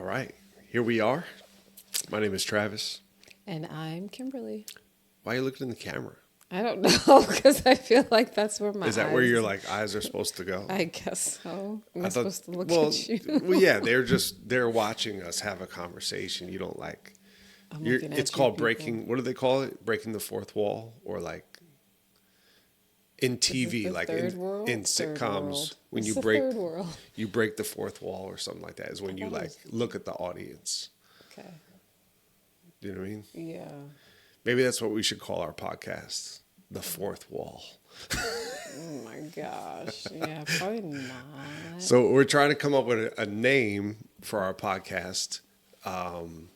right, here we are. My name is Travis. And I'm Kimberly. Why are you looking in the camera? I don't know because I feel like that's where my Is that eyes, where your eyes are supposed to go? I guess so. Am I thought, supposed to look well, at you? well, yeah, they're watching us have a conversation. You don't like. I'm looking at It's you called people. breaking. What do they call it? Breaking the fourth wall, or like in TV, the like third world? in Third sitcoms, world. when It's you the break third world. you break the fourth wall or something like that. Is when you thought it was- look at the audience. Okay. Do you know what I mean? Yeah. Maybe that's what we should call our podcast, the fourth wall. Oh my gosh. Yeah, probably not. So we're trying to come up with a name for our podcast, and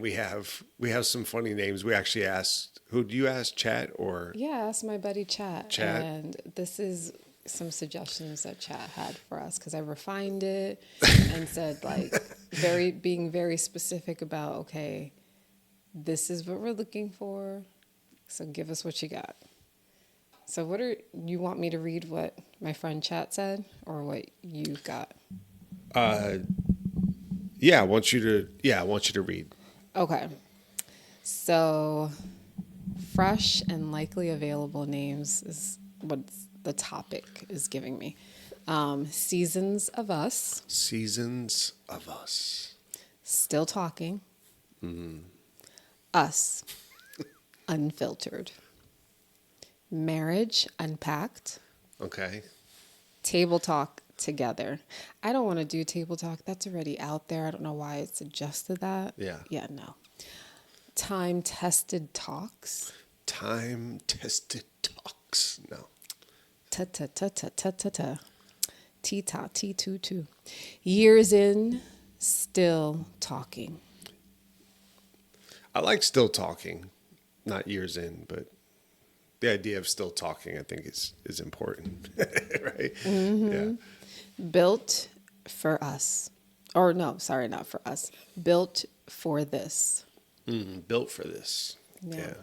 we have some funny names. We actually asked, who do you ask, Chat or? Yeah, ask my buddy Chat. Chat. And this is some suggestions that Chat had for us because I refined it and said being very specific about, okay, this is what we're looking for. So give us what you got. So you want me to read what my friend Chat said or what you got? Yeah, I want you to read. Okay. So fresh and likely available names is what the topic is giving me. Seasons of Us. Seasons of Us. Still Talking. Us. Unfiltered. Marriage Unpacked. Okay. Table Talk Together. I don't want to do Table Talk. That's already out there. I don't know why it suggested that. Yeah. Yeah, no. Time Tested Talks. Time tested talks. No. Ta-ta-ta-ta-ta-ta-ta. T-ta-T-2-2. Years in, still talking. I like still talking, not years in, but the idea of still talking, I think, is important, right? Mm-hmm. Yeah. Built for us. Or no, sorry, not for us. Built for this. Built for this. Yeah.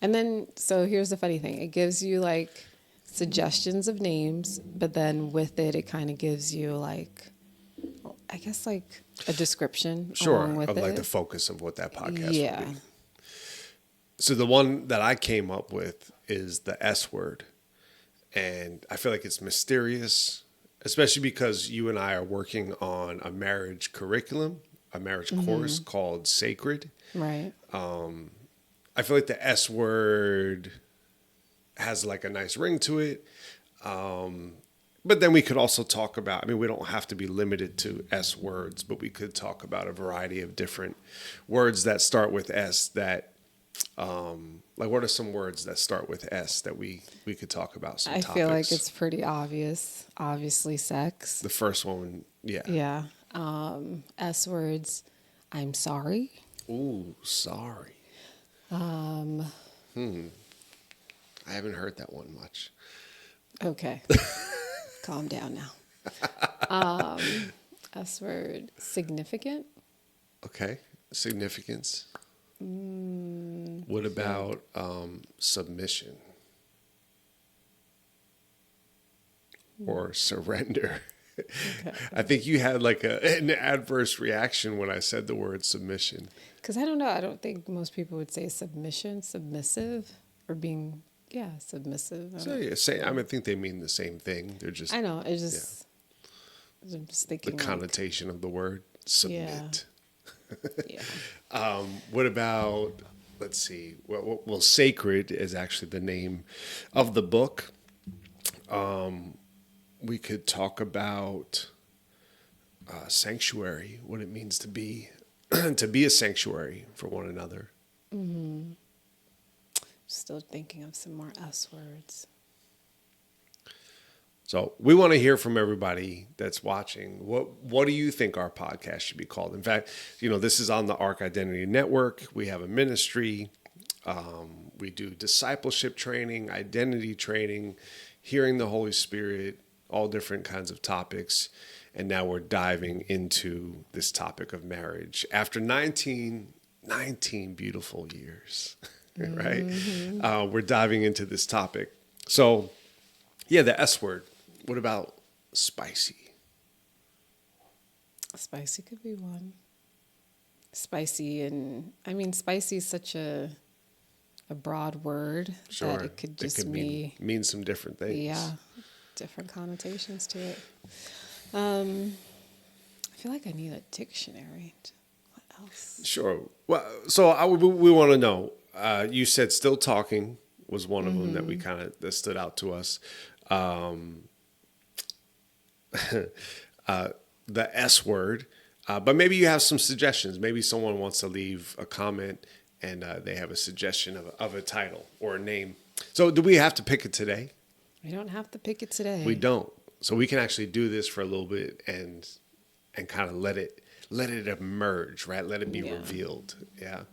And then, so here's the funny thing. It gives you like suggestions of names, but then with it, it kind of gives you like, I guess like a description. Sure. Along with Of like it. the focus of what that podcast Yeah. would be. So the one that I came up with is the S word. And I feel like it's mysterious, especially because you and I are working on a marriage curriculum, a marriage course called Sacred. Right. I feel like the S word has like a nice ring to it. But then we could also talk about, we don't have to be limited to S words, but we could talk about a variety of different words that start with S that, like what are some words that start with S that we could talk about? Some I topics. feel like it's pretty obvious. Obviously, sex. The first one, yeah. Yeah. S words. I'm sorry. Ooh, sorry. I haven't heard that one much. Okay. Calm down now. S word. Significant. Okay. Significance. What about submission? Or surrender? Okay. I think you had like an adverse reaction when I said the word submission. Because I don't know. I don't think most people would say submission, submissive, or being, submissive. I think they mean the same thing. They're just I know. It's just, I'm just the thinking. connotation of the word submit. Yeah. What about, let's see, well, Sacred is actually the name of the book. We could talk about sanctuary, what it means to be to be a sanctuary for one another. Still thinking of some more S words. So we want to hear from everybody that's watching. What do you think our podcast should be called? In fact, this is on the Arc Identity Network. We have a ministry. We do discipleship training, identity training, hearing the Holy Spirit, all different kinds of topics. And now we're diving into this topic of marriage. After 19 beautiful years, right? We're diving into this topic. So, yeah, the S word. What about spicy? Spicy could be one. Spicy, and I mean, spicy is such a broad word Sure. that it could just mean some different things. yeah, different connotations to it. I feel like I need a dictionary. What else? Sure. Well, so we want to know. You said "still talking" was one of them that we that stood out to us. The S word, but maybe you have some suggestions. Maybe someone wants to leave a comment and they have a suggestion of a title or a name. So, do we have to pick it today? We don't have to pick it today. We don't. So we can actually do this for a little bit and kind of let it emerge, right? Let it be revealed. Yeah.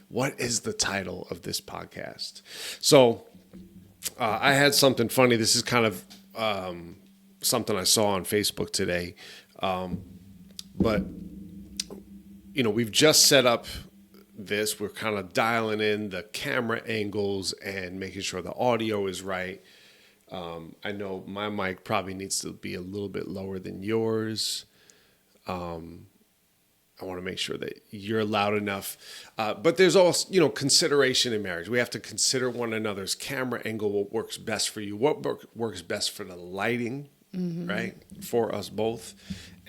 What is the title of this podcast? So I had something funny. This is kind of something I saw on Facebook today. But, we've just set up this. We're kind of dialing in the camera angles and making sure the audio is right. I know my mic probably needs to be a little bit lower than yours. I want to make sure that you're loud enough. But there's also, consideration in marriage. We have to consider one another's camera angle, what works best for you, what works best for the lighting, right, for us both,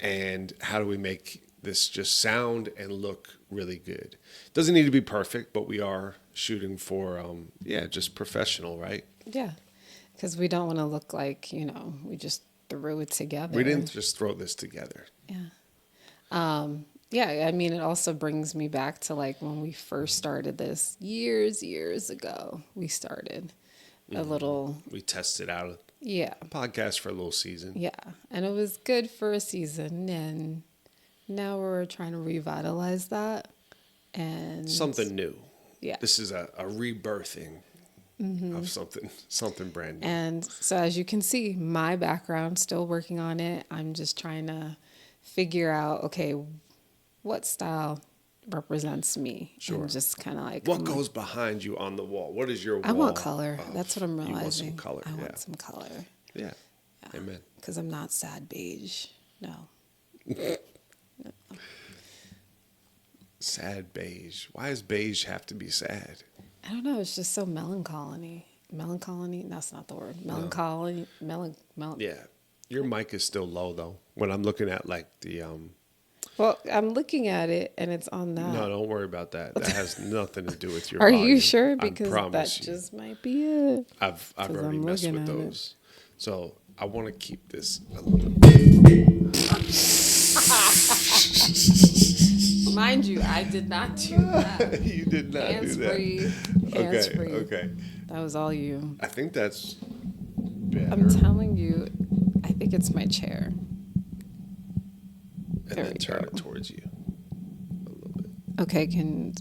and how do we make this just sound and look really good. Doesn't need to be perfect, but we are shooting for, just professional, right? Yeah, because we don't want to look like, we just threw it together. We didn't just throw this together. Yeah. Yeah, I mean, it also brings me back to like when we first started this years ago. We started a little. We tested out a podcast for a little season. Yeah, and it was good for a season, and now we're trying to revitalize that and something new. Yeah, this is a rebirthing of something brand new. And so, as you can see, my background, still working on it. I'm just trying to figure out, okay, what style represents me. Sure. And just kind of like what goes behind you on the wall. What is your wall? I want color. That's what I'm realizing. You want some color. I want some color. Yeah. Amen. Because I'm not sad beige. No. Sad beige. Why does beige have to be sad? I don't know. It's just so melancholy. Melancholy? That's not the word. Melancholy. Yeah. Your mic is still low though. When I'm looking at like the Well, I'm looking at it and it's on that. No, don't worry about that. That has nothing to do with your Are volume. you sure? Because that you. just might be it. I've already messed with those. So I want to keep this a little Mind you, I did not do that. You did not Hands do that. free. Hands free. Okay. That was all you. I think that's better. I'm telling you, I think it's my chair. And then turn it towards you a little bit. Okay,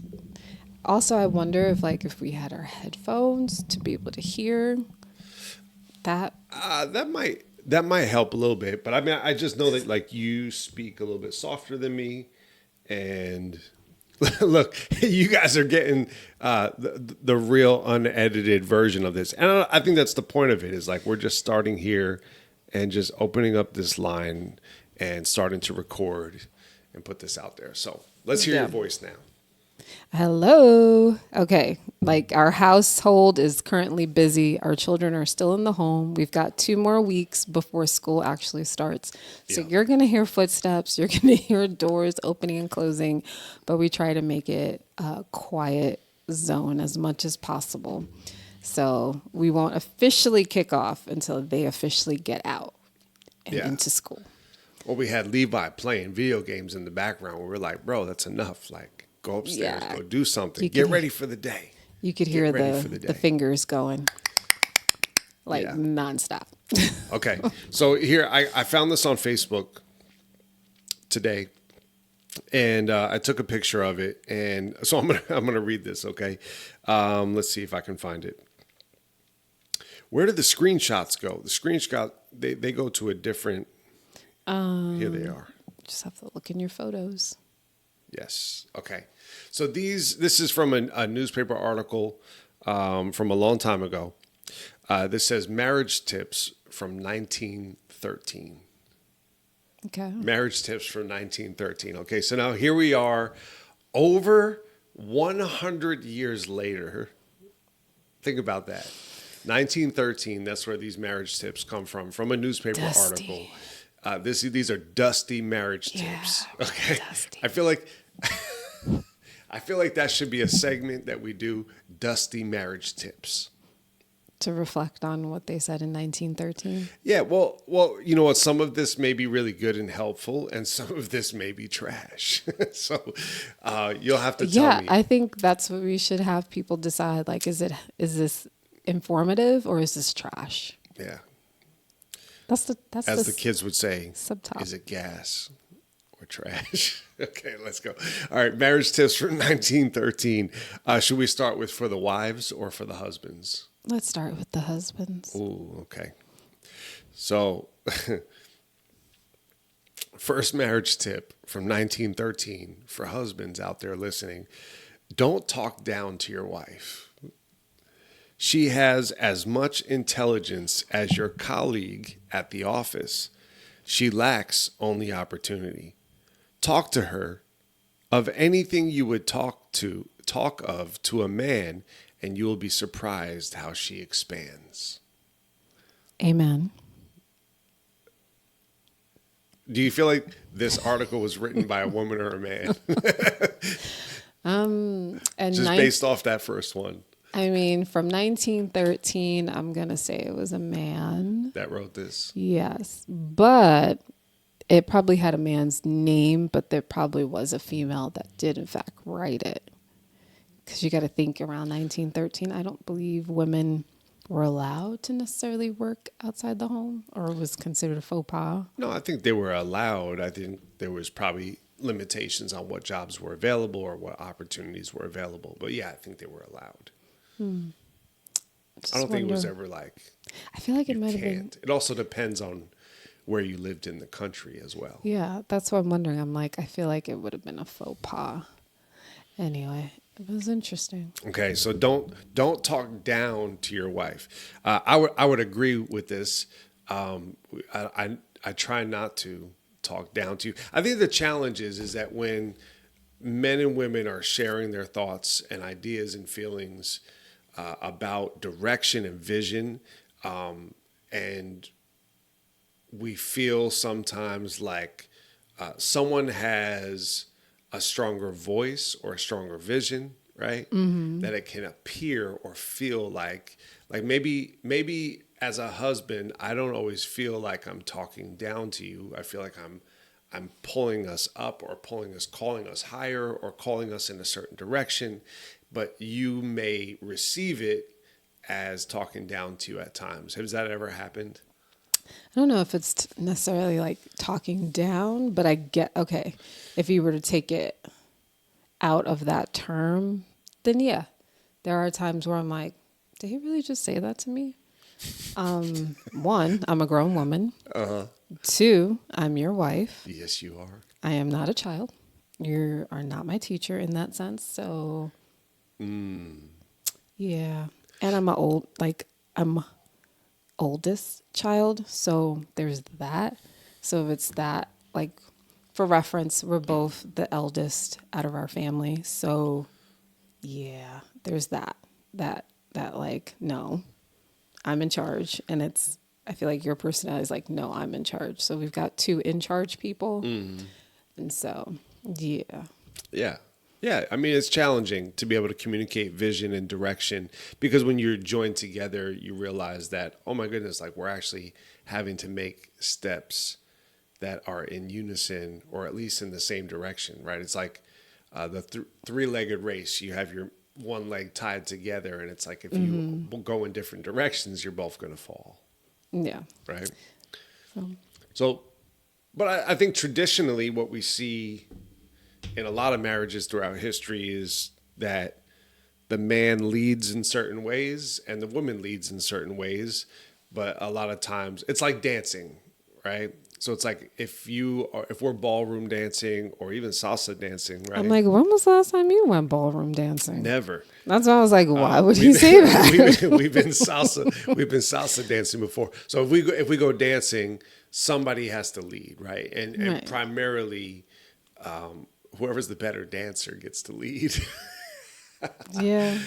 also I wonder if we had our headphones to be able to hear that. That might help a little bit, but I mean I just know that like you speak a little bit softer than me, and look, you guys are getting the real unedited version of this, and I think that's the point of it. Is like we're just starting here and just opening up this line and starting to record and put this out there. So let's hear your voice now. Hello. Okay. Like our household is currently busy. Our children are still in the home. We've got 2 more weeks before school actually starts. So you're going to hear footsteps. You're going to hear doors opening and closing, but we try to make it a quiet zone as much as possible. So we won't officially kick off until they officially get out and into school. Well, we had Levi playing video games in the background. We were like, bro, that's enough. Like, go upstairs, go do something. Get ready for the day. You could hear the fingers going like nonstop. Okay. So here, I found this on Facebook today, and I took a picture of it. And so I'm gonna read this, okay? Let's see if I can find it. Where did the screenshots go? The screenshot, they go to a different... Here they are. Just have to look in your photos. Yes. Okay. So this is from a newspaper article from a long time ago. This says marriage tips from 1913. Okay. Marriage tips from 1913. Okay, so now here we are over 100 years later. Think about that. 1913, that's where these marriage tips come from a newspaper Dusty. article. These are dusty marriage Yeah, tips. Okay. dusty. I feel like that should be a segment that we do, dusty marriage tips. To reflect on what they said in 1913. Yeah, well, you know what? Some of this may be really good and helpful, and some of this may be trash. So you'll have to tell me. I think that's what we should have people decide. Like, is this informative or is this trash? Yeah. That's As the kids would say, subtop. is it gas or trash? Okay, let's go. All right, marriage tips from 1913. Should we start with for the wives or for the husbands? Let's start with the husbands. Ooh, okay. So, first marriage tip from 1913 for husbands out there listening: don't talk down to your wife. She has as much intelligence as your colleague at the office. She lacks only opportunity. Talk to her of anything you would talk of to a man, and you will be surprised how she expands. Amen. Do you feel like this article was written by a woman or a man? And Just based off that first one I mean, from 1913, I'm going to say it was a man. that wrote this. Yes. But it probably had a man's name, but there probably was a female that did, in fact, write it. Because you got to think around 1913, I don't believe women were allowed to necessarily work outside the home, or it was considered a faux pas. No, I think they were allowed. I think there was probably limitations on what jobs were available or what opportunities were available. But yeah, I think they were allowed. I don't think it was ever like, I feel like it you might have been. can't. It also depends on where you lived in the country as well. Yeah, that's what I'm wondering. I'm like, I feel like it would have been a faux pas. Anyway, it was interesting. Okay, so don't talk down to your wife. I would agree with this. I try not to talk down to you. I think the challenge is that when men and women are sharing their thoughts and ideas and feelings about direction and vision, and we feel sometimes like someone has a stronger voice or a stronger vision, right? Mm-hmm. That it can appear or feel like maybe as a husband, I don't always feel like I'm talking down to you. I feel like I'm pulling us up or calling us higher or calling us in a certain direction, but you may receive it as talking down to you at times. Has that ever happened? I don't know if it's necessarily like talking down, but I get, okay, if you were to take it out of that term, then yeah, there are times where I'm like, did he really just say that to me? One, I'm a grown woman. Uh-huh. Two, I'm your wife. Yes, you are. I am not a child. You are not my teacher in that sense. So, yeah. And I'm I'm oldest child. So there's that. So if it's that, like, for reference, we're both the eldest out of our family. So yeah, there's that like, no, I'm in charge. And I feel like your personality is like, no, I'm in charge. So we've got two in charge people. Mm-hmm. And so, yeah. Yeah. Yeah. I mean, it's challenging to be able to communicate vision and direction, because when you're joined together, you realize that, oh my goodness, like we're actually having to make steps that are in unison or at least in the same direction, right? It's like the three-legged race. You have your one leg tied together, and it's like if you go in different directions, you're both going to fall. Yeah. Right. So, but I think traditionally what we see in a lot of marriages throughout history is that the man leads in certain ways and the woman leads in certain ways. But a lot of times it's like dancing, right? So it's like if we're ballroom dancing or even salsa dancing, right? I'm like, when was the last time you went ballroom dancing? Never. That's why I was like, why would he say that? We've been salsa dancing before. So if we go dancing, somebody has to lead, right? And Right. primarily, whoever's the better dancer gets to lead. Yeah.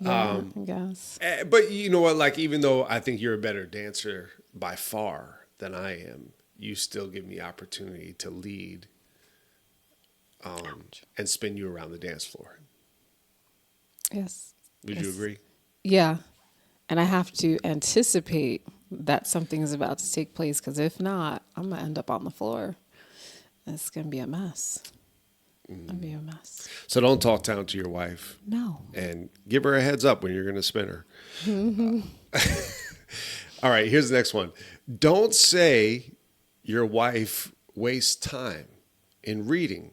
Yeah, I guess. But you know what? Like, even though I think you're a better dancer by far than I am, you still give me opportunity to lead and spin you around the dance floor. Yes. Would you agree? Yeah. And I have to anticipate that something is about to take place, because if not, I'm going to end up on the floor. It's going to be a mess. It's going to be a mess. So don't talk down to your wife. No. And give her a heads up when you're going to spin her. All right, here's the next one. Don't say your wife wastes time in reading,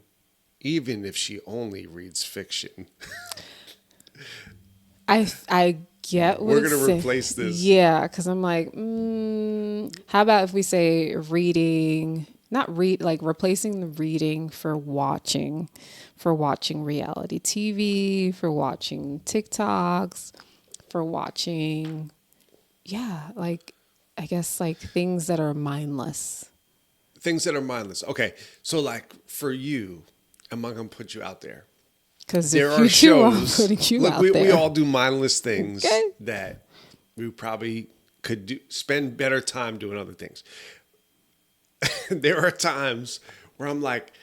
even if she only reads fiction. I get what We're it's going to saying. replace this. Yeah, because I'm like, how about if we say reading, not read, like replacing the reading for watching reality TV, for watching TikToks, for watching, like, I guess like things that are mindless. Things that are mindless. Okay, so like for you, I'm not going to put you out there. Because There if are you do, I'm shows. putting you Look, out we there. all do mindless things Okay. that we probably could spend better time doing other things. There are times where I'm like,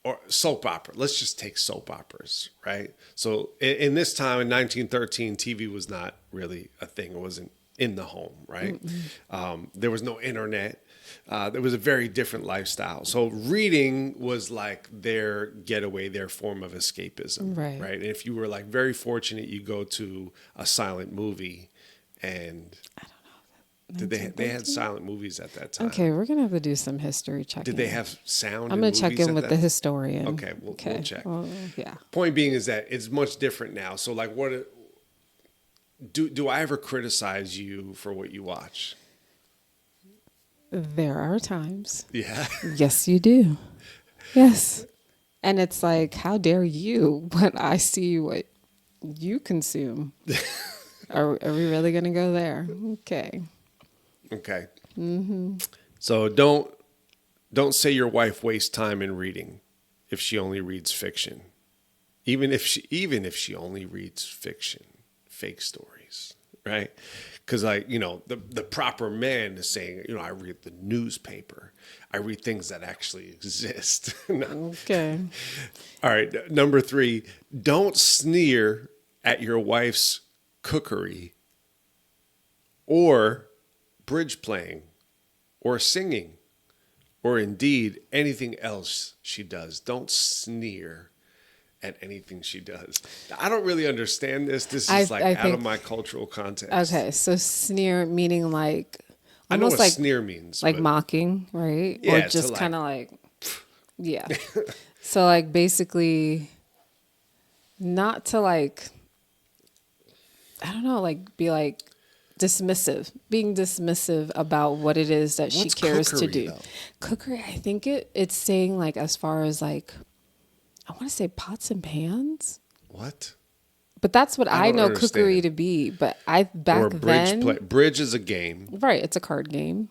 or soap opera. Let's just take soap operas, right? So in this time in 1913, TV was not really a thing. It wasn't in the home, right? There was no internet. There was a very different lifestyle. So reading was like their getaway, their form of escapism, Right. right? And if you were like very fortunate, you go to a silent movie, and they had silent movies at that time. Okay, we're gonna have to do some history checking. Did they have sound? I'm in gonna check movies in at with that the time? historian. Okay, we'll check. Well, yeah. Point being is that it's much different now. So like, what do I ever criticize you for what you watch? There are times. Yeah. Yes, you do. Yes. And it's like, how dare you when I see what you consume? Are we really gonna go there? Okay. Okay. So don't say your wife wastes time in reading if she only reads fiction. Even if she only reads fiction, fake stories, right? Because the proper man is saying, I read the newspaper. I read things that actually exist. No. Okay. All right. Number 3, don't sneer at your wife's cookery or bridge playing or singing or indeed anything else she does. Don't sneer at anything she does. I don't really understand this. This is I out of think- my cultural context. Okay. So sneer meaning like I know almost what like sneer means. like but mocking, right? Yeah, Or to just like- kind of like, yeah. So like basically, not to like, I don't know, like be like dismissive, being dismissive about what it is that she What's cares to cookery, do. though? Cookery, I think it's saying like as far as like, I want to say pots and pans. What? But that's what I don't know understand. cookery to be. But back Or bridge then, play. Bridge is a game. right? It's a card game.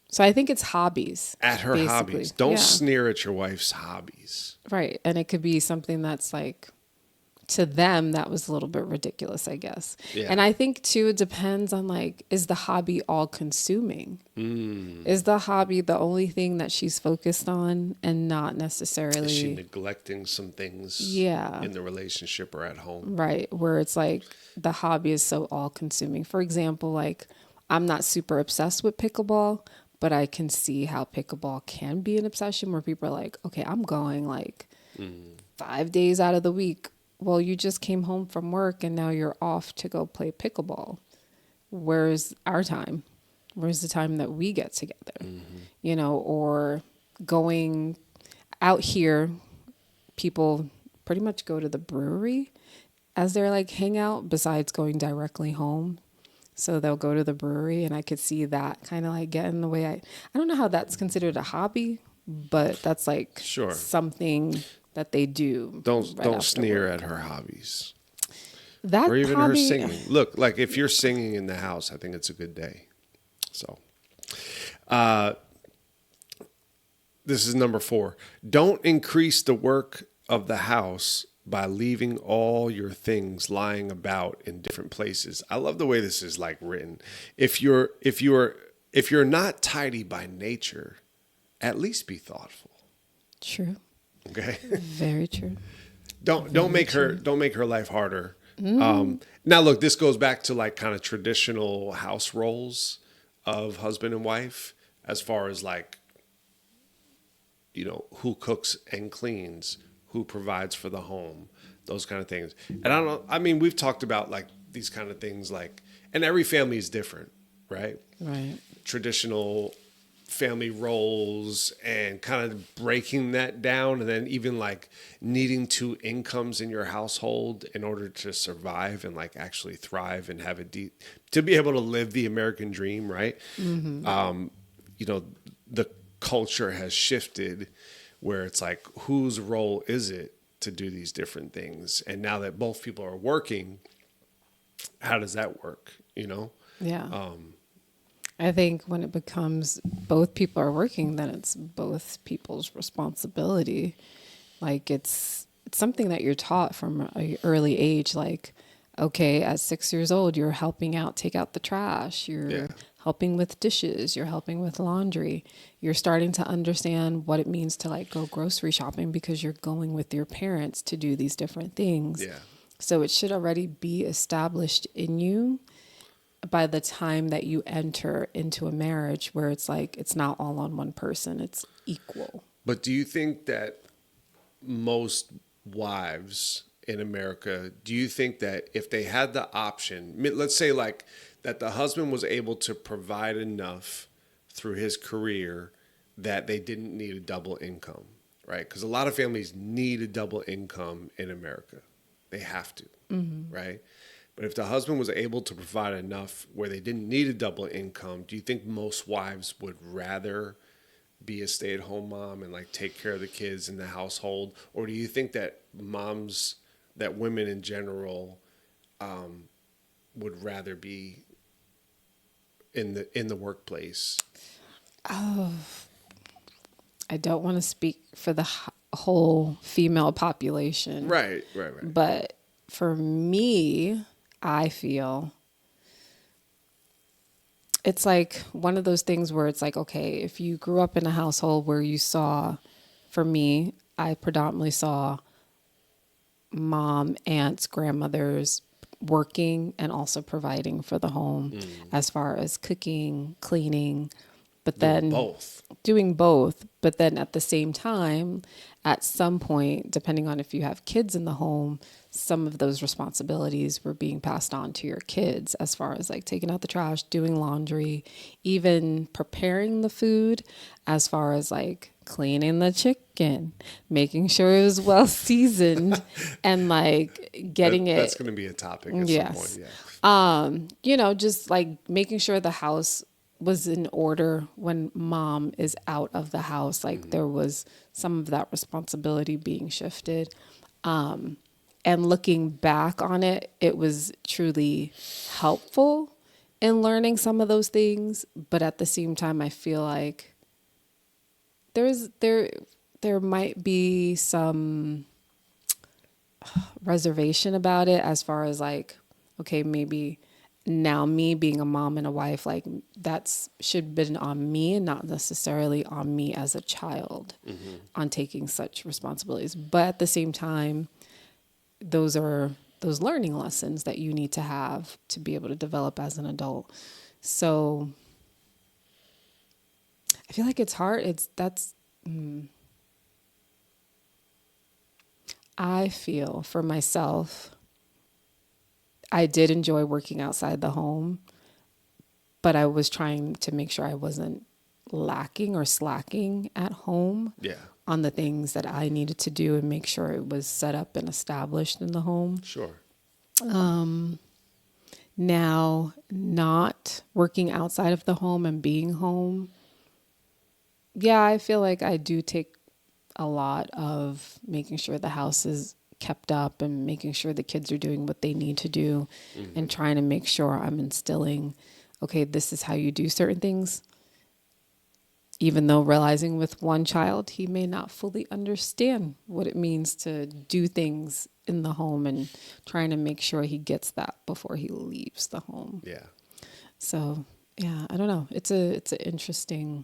So I think it's hobbies. At her basically. hobbies. Don't Yeah. sneer at your wife's hobbies. Right. And it could be something that's like, to them, that was a little bit ridiculous, I guess. Yeah. And I think too, it depends on like, is the hobby all consuming? Is the hobby the only thing that she's focused on and not necessarily, Is she neglecting some things Yeah. in the relationship or at home? right? Where it's like the hobby is so all consuming. For example, like I'm not super obsessed with pickleball, but I can see how pickleball can be an obsession where people are like, okay, I'm going like 5 days out of the week. Well, you just came home from work and now you're off to go play pickleball. Where's our time? Where's the time that we get together? Or going out here, people pretty much go to the brewery as their like hangout besides going directly home. So they'll go to the brewery and I could see that kind of like get in the way. I don't know how that's considered a hobby, but that's like Sure. something that they do. Don't right after sneer work. at her hobbies. That Or even hobby, her singing. Look, like if you're singing in the house, I think it's a good day. So This is number 4. Don't increase the work of the house by leaving all your things lying about in different places. I love the way this is like written. If you're not tidy by nature, at least be thoughtful. True. Okay. Very true. Don't make her life harder. Now look, this goes back to like kind of traditional house roles of husband and wife, as far as like, who cooks and cleans, who provides for the home, those kind of things. And I mean, we've talked about like these kind of things, like, and every family is different, right? Right. Traditional family roles and kind of breaking that down, and then even like needing 2 incomes in your household in order to survive and like actually thrive and have to be able to live the American dream, right? Mm-hmm. The culture has shifted where it's like, whose role is it to do these different things? And now that both people are working, how does that work? Yeah. I think when it becomes both people are working, then it's both people's responsibility. Like it's something that you're taught from an early age. Like, okay, at 6 years old, you're helping out, take out the trash. You're helping with dishes. You're helping with laundry. You're starting to understand what it means to like go grocery shopping because you're going with your parents to do these different things. Yeah. So it should already be established in you by the time that you enter into a marriage, where it's like, it's not all on one person, it's equal. But do you think that most wives in America, do you think that if they had the option, let's say like that the husband was able to provide enough through his career that they didn't need a double income, right? Because a lot of families need a double income in America. They have to, right? But if the husband was able to provide enough where they didn't need a double income, do you think most wives would rather be a stay-at-home mom and like take care of the kids in the household? Or do you think that women in general would rather be in the workplace? Oh, I don't want to speak for the whole female population. Right. But for me, I feel it's like one of those things where it's like, okay, if you grew up in a household where you saw, for me, I predominantly saw mom, aunts, grandmothers working and also providing for the home as far as cooking, cleaning, but then doing both. But then at the same time, at some point, depending on if you have kids in the home, some of those responsibilities were being passed on to your kids, as far as like taking out the trash, doing laundry, even preparing the food, as far as like cleaning the chicken, making sure it was well seasoned, and like getting that's going to be a topic at some point. Yeah. Just like making sure the house was in order when mom is out of the house. Like there was some of that responsibility being shifted. And looking back on it, it was truly helpful in learning some of those things. But at the same time, I feel like there might be some reservation about it, as far as like, okay, maybe now me being a mom and a wife, like that's should have been on me and not necessarily on me as a child on taking such responsibilities. But at the same time, those are those learning lessons that you need to have to be able to develop as an adult. So I feel like it's hard. I feel for myself, I did enjoy working outside the home, but I was trying to make sure I wasn't lacking or slacking at home on the things that I needed to do and make sure it was set up and established in the home. Sure. Now, not working outside of the home and being home, I feel like I do take a lot of making sure the house is kept up and making sure the kids are doing what they need to do and trying to make sure I'm instilling, okay, this is how you do certain things. even though realizing with one child, he may not fully understand what it means to do things in the home and trying to make sure he gets that before he leaves the home. Yeah. So, yeah, I don't know. It's an interesting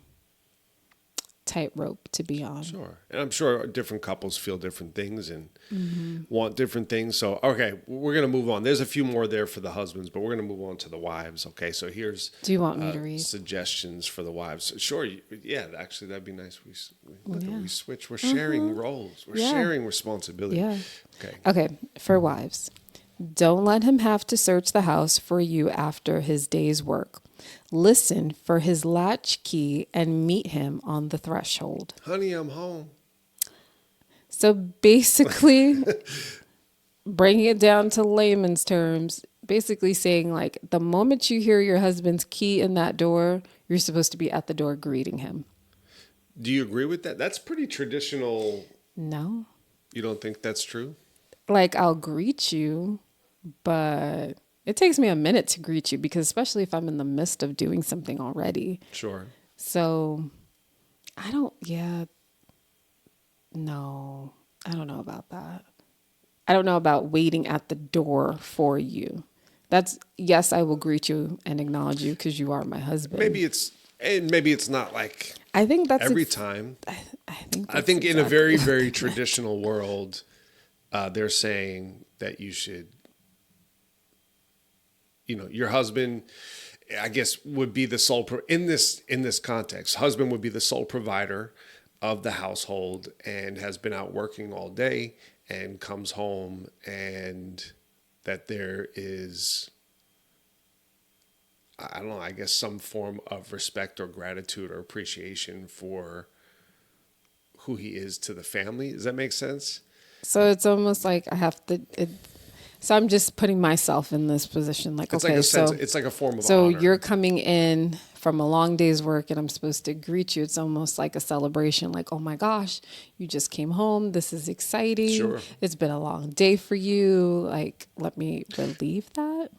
tightrope to be on. Sure. And I'm sure different couples feel different things and want different things. So, okay, we're going to move on. There's a few more there for the husbands, but we're going to move on to the wives. Okay, so here's Do you want me to read? suggestions for the wives. Sure. Yeah, actually, that'd be nice. We switch. We're Mm-hmm. sharing roles. We're sharing responsibility. Yeah. Okay. Okay, for wives. Don't let him have to search the house for you after his day's work. Listen for his latch key and meet him on the threshold. Honey, I'm home. So basically, bringing it down to layman's terms, basically saying like the moment you hear your husband's key in that door, you're supposed to be at the door greeting him. Do you agree with that? That's pretty traditional. No. You don't think that's true? Like I'll greet you, but it takes me a minute to greet you because especially if I'm in the midst of doing something already. Sure. So I don't know about that. I don't know about waiting at the door for you. Yes, I will greet you and acknowledge you because you are my husband. Maybe it's not like I think that's every time. I think in a very, very traditional world, they're saying that you should, your husband, I guess, would be the sole in this context. Husband would be the sole provider of the household and has been out working all day and comes home, and that there is, I don't know, I guess some form of respect or gratitude or appreciation for who he is to the family. Does that make sense? So it's almost like I have to. So I'm just putting myself in this position. Like, It's okay, like so it's like a form of so honor. you're coming in from a long day's work, and I'm supposed to greet you. It's almost like a celebration. Like, oh my gosh, you just came home. This is exciting. Sure. It's been a long day for you. Like, let me relieve that.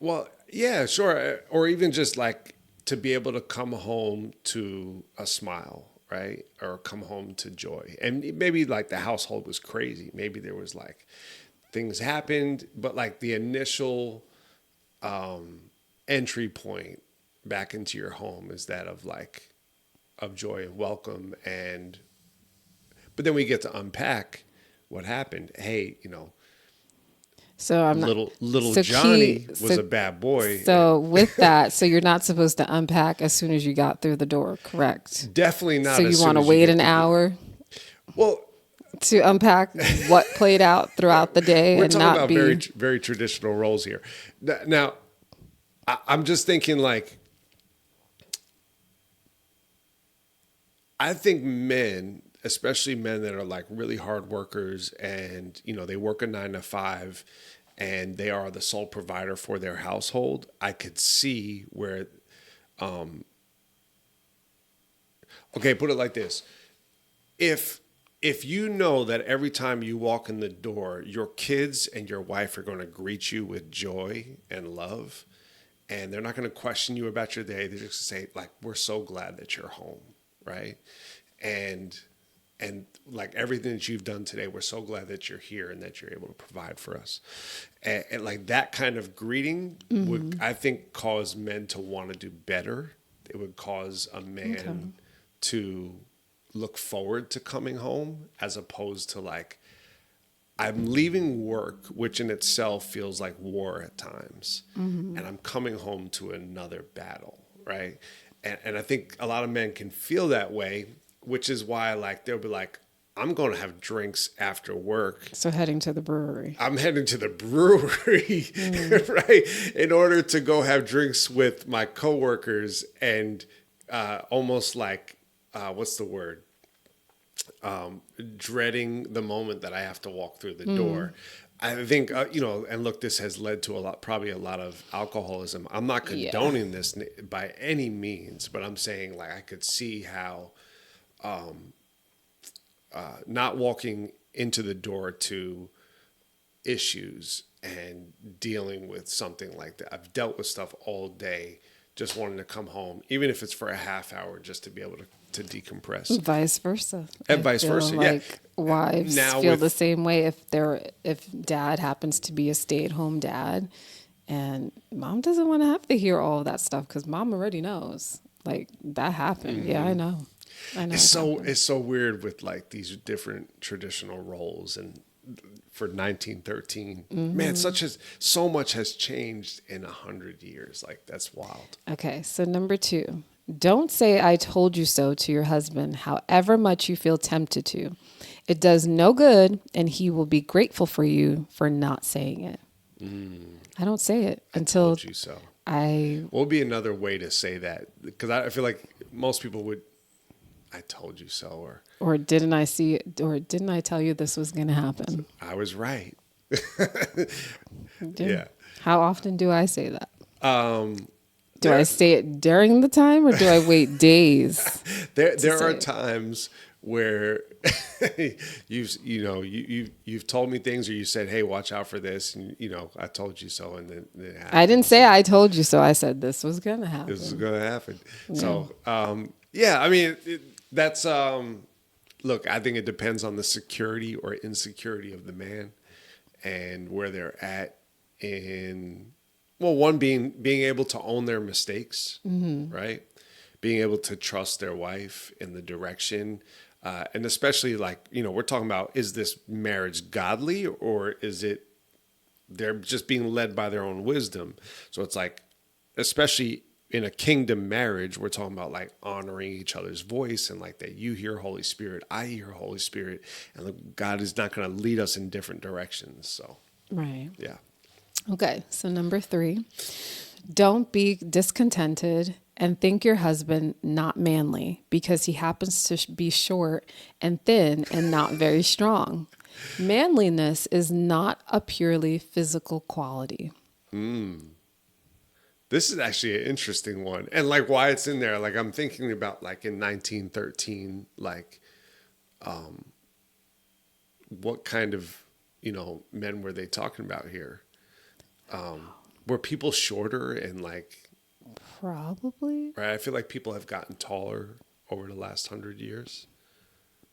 Well, yeah, sure. Or even just like to be able to come home to a smile, right? Or come home to joy. And maybe like the household was crazy. Maybe there was like things happened, but like the initial entry point back into your home is that of joy and welcome. But then we get to unpack what happened. Hey, So I'm little so Johnny was a bad boy. So with that, so you're not supposed to unpack as soon as you got through the door, correct? Definitely not. So as you soon want to as wait get an through hour Well, to unpack what played out throughout the day we're and talking not about be very, very traditional roles here. Now, I'm just thinking like, I think men, especially men that are like really hard workers and, they work a 9 to 5 and they are the sole provider for their household. I could see where, okay, put it like this. If you know that every time you walk in the door, your kids and your wife are going to greet you with joy and love, and they're not going to question you about your day. They're just going to say, like, we're so glad that you're home, right? And like everything that you've done today, we're so glad that you're here and that you're able to provide for us. And like that kind of greeting would, I think, cause men to want to do better. It would cause a man to look forward to coming home as opposed to like, I'm leaving work, which in itself feels like war at times, and I'm coming home to another battle, right? And I think a lot of men can feel that way, which is why like they'll be like, I'm going to have drinks after work. so heading to the brewery. I'm heading to the brewery, right, in order to go have drinks with my coworkers and almost like, what's the word? Dreading the moment that I have to walk through the door. I think, and look, this has led to probably a lot of alcoholism. I'm not condoning this by any means, but I'm saying like I could see how not walking into the door to issues and dealing with something like that. I've dealt with stuff all day just wanting to come home, even if it's for a half hour, just to be able to decompress. Vice versa. And vice versa, yeah. Like wives Now feel the same way if dad happens to be a stay-at-home dad, and mom doesn't want to have to hear all of that stuff because mom already knows. Like that happened. Yeah, I know. It's so weird with like these different traditional roles, and for 1913, man, so much has changed in 100 years. Like that's wild. Okay, so number 2, don't say "I told you so" to your husband, however much you feel tempted to. It does no good, and he will be grateful for you for not saying it. I don't say it until Told you so. What would be another way to say that? Because I feel like most people would, I told you so, or didn't I see it, or didn't I tell you this was going to happen? I was right. Yeah. How often do I say that? Do There- I say it during the time, or do I wait days? There say are it? times where you've told me things, or you said, "Hey, watch out for this," and I told you so, and then it happened. I didn't say "I told you so." I said this was going to happen. This is going to happen. So, yeah, I mean, that's look. I think it depends on the security or insecurity of the man and where they're at in. Well, one being able to own their mistakes, right? Being able to trust their wife in the direction, and especially like, we're talking about, is this marriage godly, or is it they're just being led by their own wisdom? So it's like, especially in a kingdom marriage, we're talking about like honoring each other's voice, and like that you hear Holy Spirit, I hear Holy Spirit, and like God is not going to lead us in different directions. So, Right. yeah. Okay, so number 3, don't be discontented and think your husband not manly because he happens to be short and thin and not very strong. Manliness is not a purely physical quality. This is actually an interesting one. And like why it's in there, like I'm thinking about like in 1913, like what kind of, men were they talking about here? Were people shorter and like, Probably. right? I feel like people have gotten taller over the last 100 years.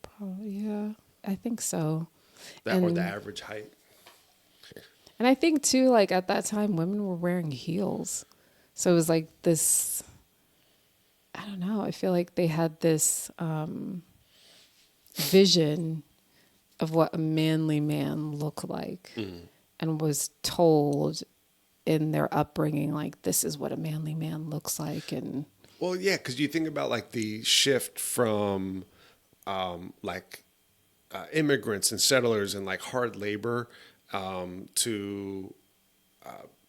Probably, yeah. I think so. Or the average height. And I think too, like at that time, women were wearing heels. So it was like this, I don't know. I feel like they had this vision of what a manly man looked like, and was told in their upbringing, like, this is what a manly man looks like. And Well, yeah, because you think about like the shift from immigrants and settlers and like hard labor to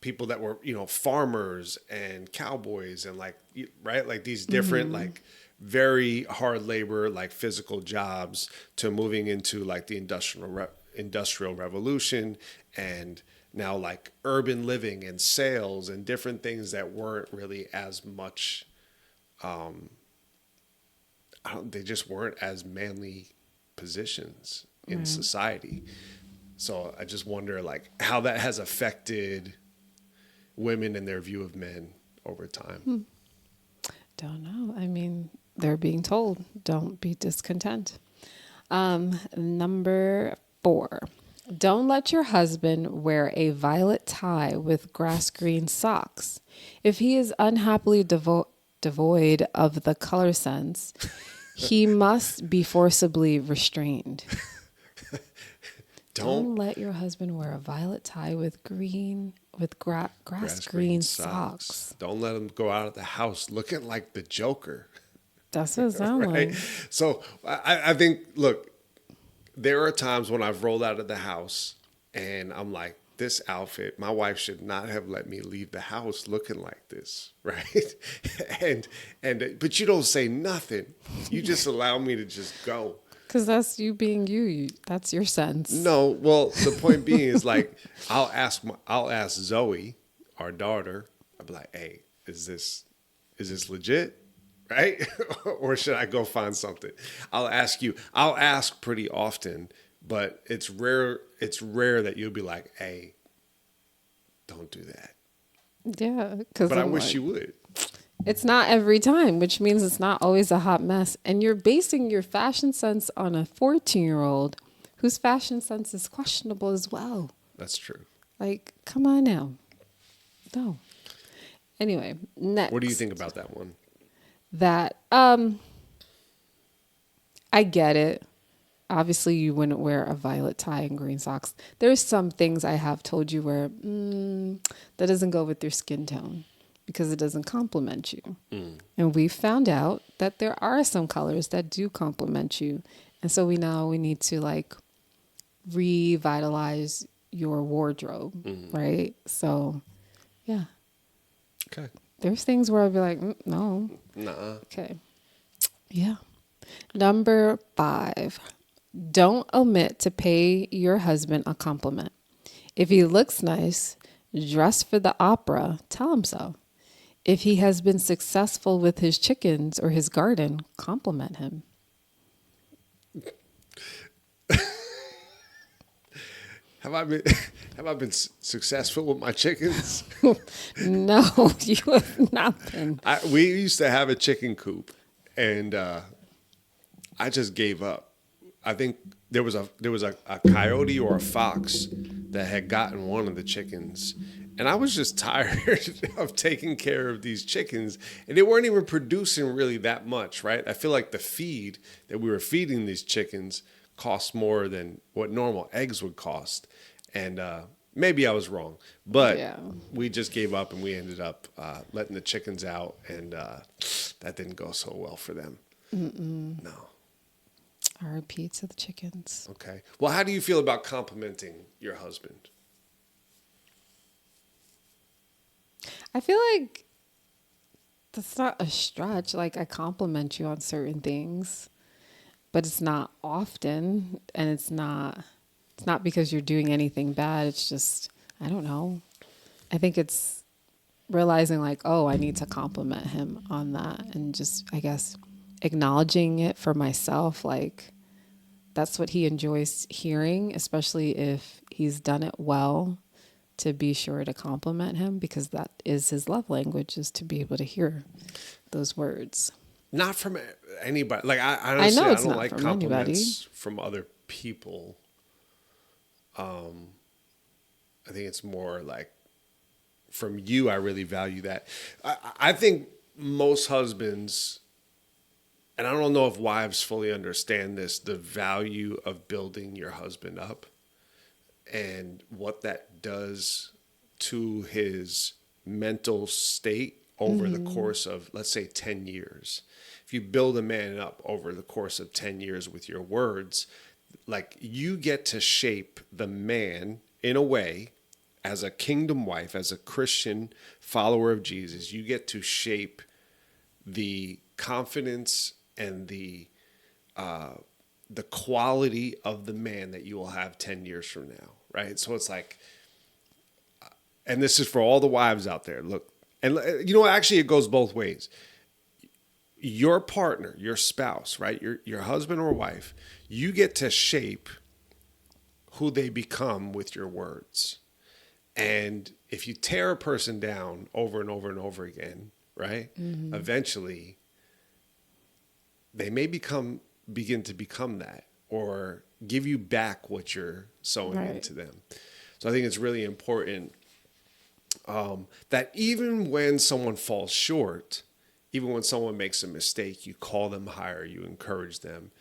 people that were, farmers and cowboys and like, right, like these different like very hard labor, like physical jobs, to moving into like the industrial revolution, and now like urban living and sales and different things that weren't really as much. They just weren't as manly positions in society. So I just wonder like how that has affected women and their view of men over time. don't know. I mean, they're being told, don't be discontent. Number 4, don't let your husband wear a violet tie with grass green socks. If he is unhappily devoid of the color sense, he must be forcibly restrained. Don't let your husband wear a violet tie with grass green socks. Don't let him go out of the house looking like the Joker. That's what it sounds Right? like. So I think, look, there are times when I've rolled out of the house and I'm like, this outfit, my wife should not have let me leave the house looking like this, right? But you don't say nothing. You just allow me to just go. Because that's you being you. That's your sense. No, well, the point being is like, I'll ask Zoe, our daughter. I'll be like, hey, is this legit? Right? Or should I go find something? I'll ask you. I'll ask pretty often, but it's rare that you'll be like, hey, don't do that. Yeah. But I wish you would. It's not every time, which means it's not always a hot mess. And you're basing your fashion sense on a 14-year-old whose fashion sense is questionable as well. That's true. Like, come on now. No. Anyway, next. What do you think about that one? That I get it. Obviously, you wouldn't wear a violet tie and green socks. There's some things I have told you where that doesn't go with your skin tone because it doesn't complement you. And we found out that there are some colors that do complement you. And so we need to like revitalize your wardrobe, right? So, yeah. Okay. There's things where I'll be like, no. Nuh-uh. Okay. Yeah. Number 5. Don't omit to pay your husband a compliment. If he looks nice, dress for the opera, tell him so. If he has been successful with his chickens or his garden, compliment him. Have I been successful with my chickens? No, you have not been. We used to have a chicken coop, and I just gave up. I think there was a coyote or a fox that had gotten one of the chickens, and I was just tired of taking care of these chickens, and they weren't even producing really that much, right? I feel like the feed that we were feeding these chickens cost more than what normal eggs would cost, and maybe I was wrong, but Yeah. we just gave up, and we ended up letting the chickens out, and that didn't go so well for them. No. R.I.P. to the chickens. Okay. Well, how do you feel about complimenting your husband? I feel like that's not a stretch. Like I compliment you on certain things, but it's not often, and it's not because you're doing anything bad. It's just, I don't know. I think it's realizing like, oh, I need to compliment him on that, and just, I guess, acknowledging it for myself. Like that's what he enjoys hearing, especially if he's done it well, to be sure to compliment him, because that is his love language, is to be able to hear those words. Not from anybody. Like I honestly, know I it's don't not like from compliments from other people. I think it's more like from you. I really value that. I think most husbands, and I don't know if wives fully understand this, the value of building your husband up and what that does to his mental state over the course of, let's say, 10 years. If you build a man up over the course of 10 years with your words, like you get to shape the man in a way as a kingdom wife, as a Christian follower of Jesus, you get to shape the confidence and the quality of the man that you will have 10 years from now, right? So it's like, and this is for all the wives out there. Look, and you know, actually it goes both ways. Your partner, your spouse, right? Your husband or wife, you get to shape who they become with your words. And if you tear a person down over and over and over again, right? Mm-hmm. Eventually they may begin to become that, or give you back what you're sowing into them. So I think it's really important that even when someone falls short, even when someone makes a mistake, you call them higher, you encourage them.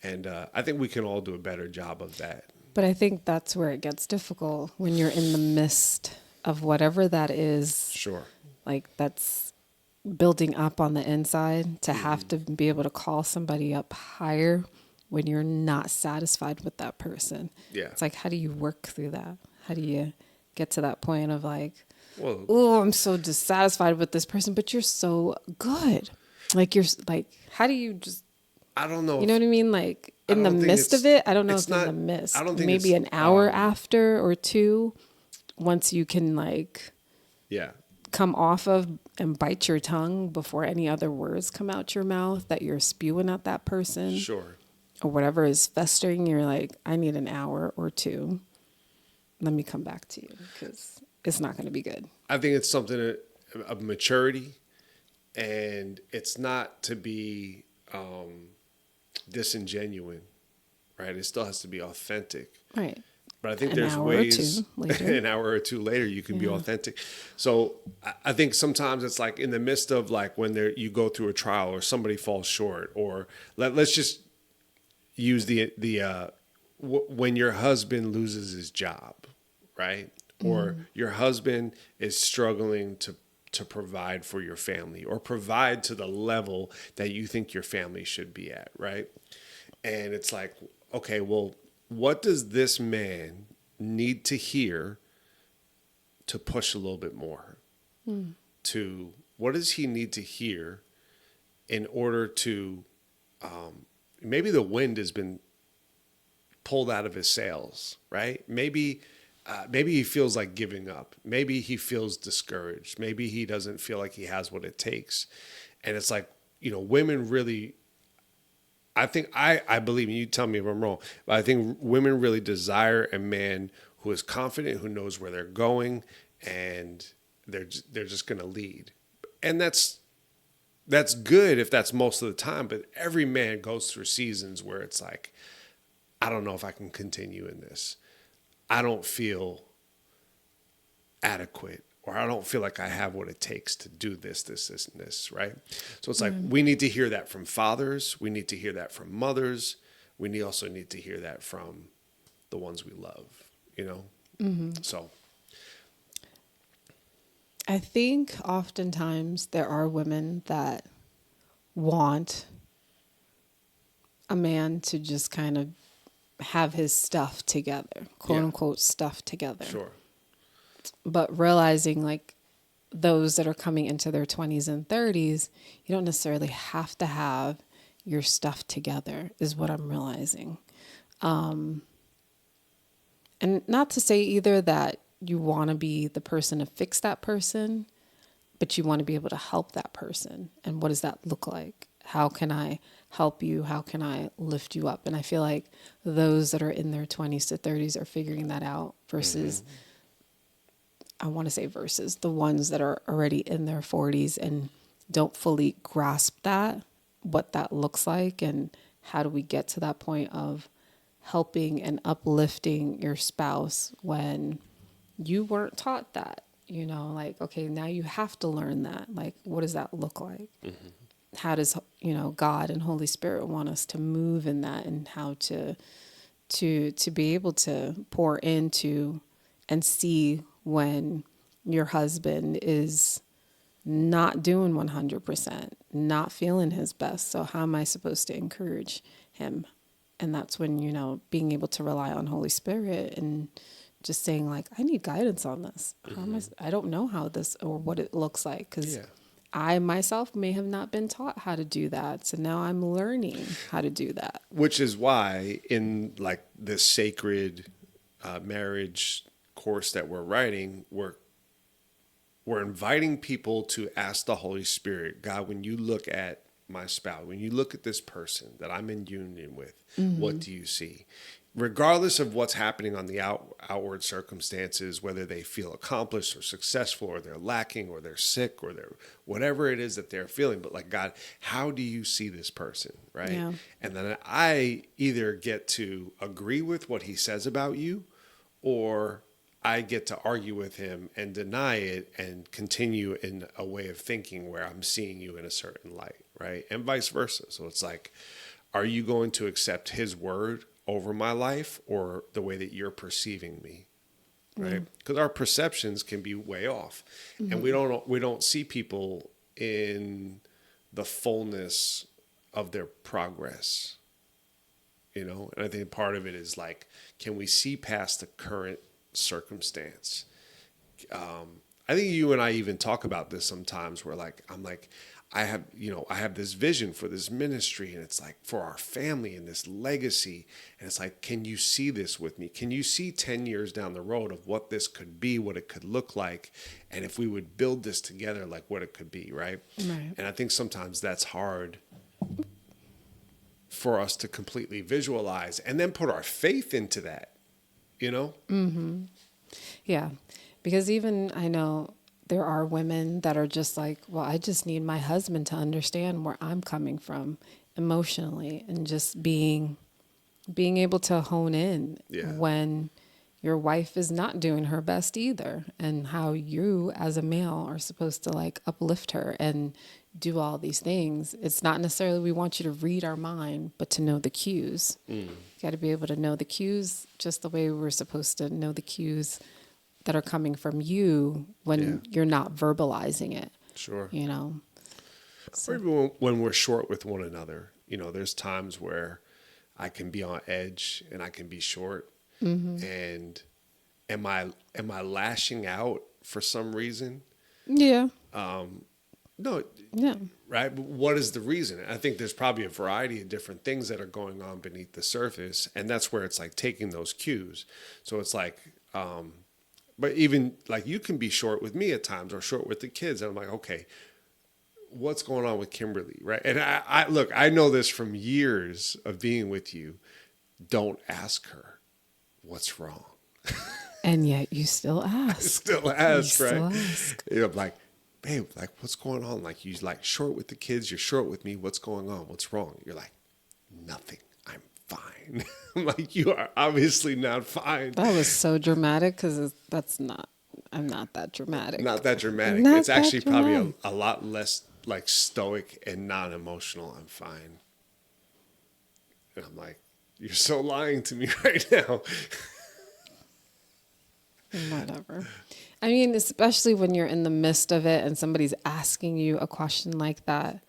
And I think we can all do a better job of that. But I think that's where it gets difficult, when you're in the midst of whatever that is. Sure. Like that's building up on the inside, to have to be able to call somebody up higher when you're not satisfied with that person. Yeah. It's like, how do you work through that? How do you get to that point of like, well, oh, I'm so dissatisfied with this person, but you're so good. Like you're like, how do you just, I don't know. you know what I mean? Like in the midst of it, I don't know if in the midst, I don't think maybe an hour after or two, once you can like, yeah, come off of and bite your tongue before any other words come out your mouth that you're spewing at that person. Sure. Or whatever is festering, you're like, I need an hour or two. Let me come back to you, because it's not going to be good. I think it's something of maturity And it's not to be disingenuous, right? It still has to be authentic. Right. But I think An there's hour or ways, two later. an hour or two later, you can be Yeah. authentic. So I think sometimes it's like in the midst of like when you go through a trial or somebody falls short, or let's just use when your husband loses his job, right? Or your husband is struggling to provide for your family or provide to the level that you think your family should be at, right? And it's like, okay, well, what does this man need to hear to push a little bit more? To what does he need to hear in order to maybe the wind has been pulled out of his sails, right? Maybe he feels like giving up. Maybe he feels discouraged. Maybe he doesn't feel like he has what it takes. And it's like, women really, I think, I believe, and you tell me if I'm wrong, but I think women really desire a man who is confident, who knows where they're going, and they're just going to lead. And that's good if that's most of the time, but every man goes through seasons where it's like, I don't know if I can continue in this. I don't feel adequate, or I don't feel like I have what it takes to do this, and this, right? So it's like we need to hear that from fathers. We need to hear that from mothers. We also need to hear that from the ones we love, So I think oftentimes there are women that want a man to just kind of have his stuff together, quote unquote stuff together. Sure. But realizing like those that are coming into their 20s and 30s, you don't necessarily have to have your stuff together, is what I'm realizing. And not to say either that you want to be the person to fix that person, but you want to be able to help that person. And what does that look like? How can I help you? How can I lift you up? And I feel like those that are in their 20s to 30s are figuring that out versus, I want to say versus the ones that are already in their 40s and don't fully grasp that, what that looks like, and how do we get to that point of helping and uplifting your spouse when you weren't taught that, like, okay, now you have to learn that. Like, what does that look like? How does, God and Holy Spirit want us to move in that, and how to be able to pour into and see when your husband is not doing 100%, not feeling his best. So how am I supposed to encourage him? And that's when, being able to rely on Holy Spirit and just saying like, I need guidance on this. I don't know how this or what it looks like, because I myself may have not been taught how to do that. So now I'm learning how to do that. Which is why in like this sacred marriage course that we're writing, we're inviting people to ask the Holy Spirit, God, when you look at my spouse, when you look at this person that I'm in union with, what do you see? Regardless of what's happening on the outward circumstances, whether they feel accomplished or successful, or they're lacking, or they're sick, or they're whatever it is that they're feeling, but like, God, how do you see this person, right? Yeah. And then I either get to agree with what he says about you, or I get to argue with him and deny it and continue in a way of thinking where I'm seeing you in a certain light, right? And vice versa. So it's like, are you going to accept his word over my life, or the way that you're perceiving me, right? Because our perceptions can be way off, and we don't see people in the fullness of their progress, And I think part of it is like, can we see past the current circumstance? I think you and I even talk about this sometimes, where like, I'm like, I have this vision for this ministry, and it's like for our family and this legacy. And it's like, can you see this with me? Can you see 10 years down the road of what this could be, what it could look like? And if we would build this together, like what it could be, right? And I think sometimes that's hard for us to completely visualize and then put our faith into that, Yeah. Because even I know there are women that are just like, well, I just need my husband to understand where I'm coming from emotionally, and just being able to hone in when your wife is not doing her best either, and how you as a male are supposed to like uplift her and do all these things. It's not necessarily we want you to read our mind, but to know the cues. You got to be able to know the cues just the way we're supposed to know the cues that are coming from you when you're not verbalizing it. Sure. You know? Or even when we're short with one another, there's times where I can be on edge and I can be short. And am I lashing out for some reason? Yeah. No. Yeah. Right? But what is the reason? I think there's probably a variety of different things that are going on beneath the surface. And that's where it's like taking those cues. So it's like, but even like you can be short with me at times, or short with the kids. And I'm like, okay, what's going on with Kimberly? Right. And I look, I know this from years of being with you. Don't ask her what's wrong. And yet you still ask. Still ask, you right? Still ask. I'm like, babe, like what's going on? Like you like short with the kids, you're short with me. What's going on? What's wrong? You're like, nothing. I'm fine. I'm like, you are obviously not fine. That was so dramatic because I'm not that dramatic. Not that dramatic. Not It's actually that dramatic. probably a lot less like stoic and non-emotional. I'm fine. And I'm like, you're so lying to me right now. Whatever. I mean, especially when you're in the midst of it and somebody's asking you a question like that.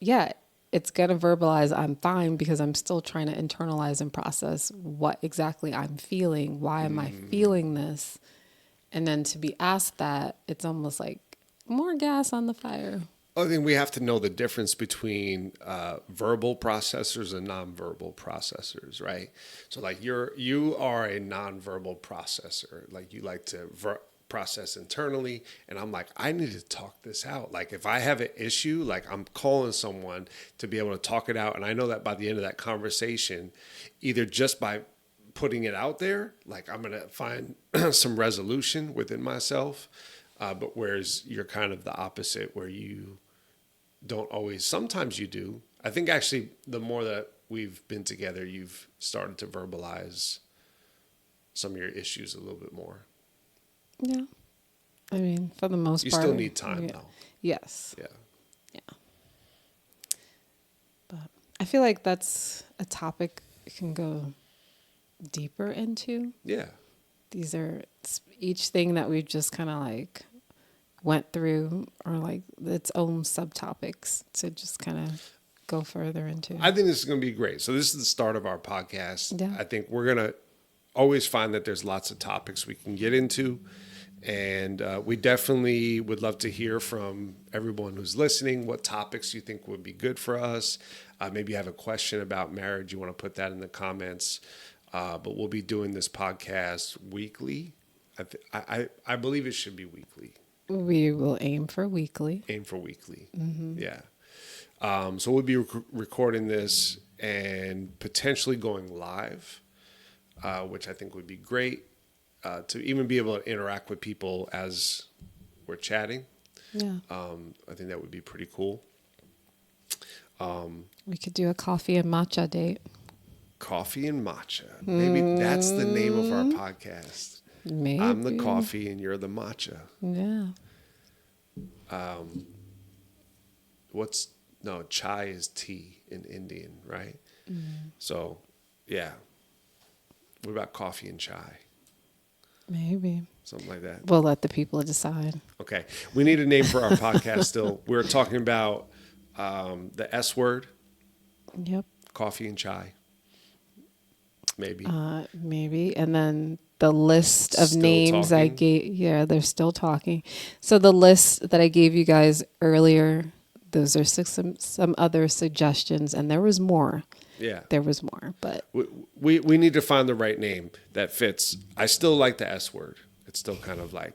Yeah, it's going to verbalize I'm fine because I'm still trying to internalize and process what exactly I'm feeling. Why am I feeling this? And then to be asked that, it's almost like more gas on the fire. I think we have to know the difference between verbal processors and nonverbal processors, right? So like you are a nonverbal processor. Like you like to process internally, and I'm like, I need to talk this out. Like if I have an issue, like I'm calling someone to be able to talk it out. And I know that by the end of that conversation, either just by putting it out there, like I'm going to find some resolution within myself. But whereas you're kind of the opposite, where you don't always, sometimes you do. I think actually the more that we've been together, you've started to verbalize some of your issues a little bit more. Yeah. I mean, for the most part. You still need time though. Yes. Yeah. Yeah. But I feel like that's a topic we can go deeper into. Yeah. These are each thing that we've just kind of like went through, or like its own subtopics to just kind of go further into. I think this is going to be great. So this is the start of our podcast. Yeah. I think we're going to always find that there's lots of topics we can get into. And we definitely would love to hear from everyone who's listening, what topics you think would be good for us. Maybe you have a question about marriage, you want to put that in the comments. But we'll be doing this podcast weekly. I believe it should be weekly. We will aim for weekly. Aim for weekly. Mm-hmm. Yeah. So we'll be recording this and potentially going live, which I think would be great, to even be able to interact with people as we're chatting. Yeah. I think that would be pretty cool. We could do a coffee and matcha date. Coffee and matcha. Maybe that's the name of our podcast. Maybe. I'm the coffee and you're the matcha. Yeah. Chai is tea in Indian, right? So, yeah. What about coffee and chai? Maybe. Something like that. We'll let the people decide. Okay. We need a name for our podcast still. We're talking about the S word. Yep. Coffee and chai. Maybe. Maybe. And then the list of Still names I talking? gave, they're still talking. So the list that I gave you guys earlier, those are some other suggestions, and there was more. Yeah. There was more, but We need to find the right name that fits. I still like the S word. It's still kind of like,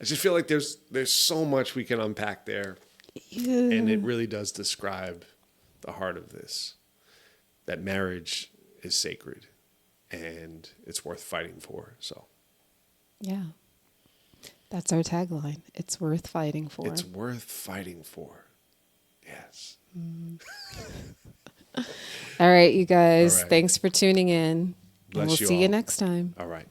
I just feel like there's so much we can unpack there. yeah. And it really does describe the heart of this, that marriage is sacred and it's worth fighting for. So, Yeah. That's our tagline. It's worth fighting for. It's worth fighting for. Yes. All right, you guys. All right. Thanks for tuning in. Bless and we'll you see you all. next time. All right.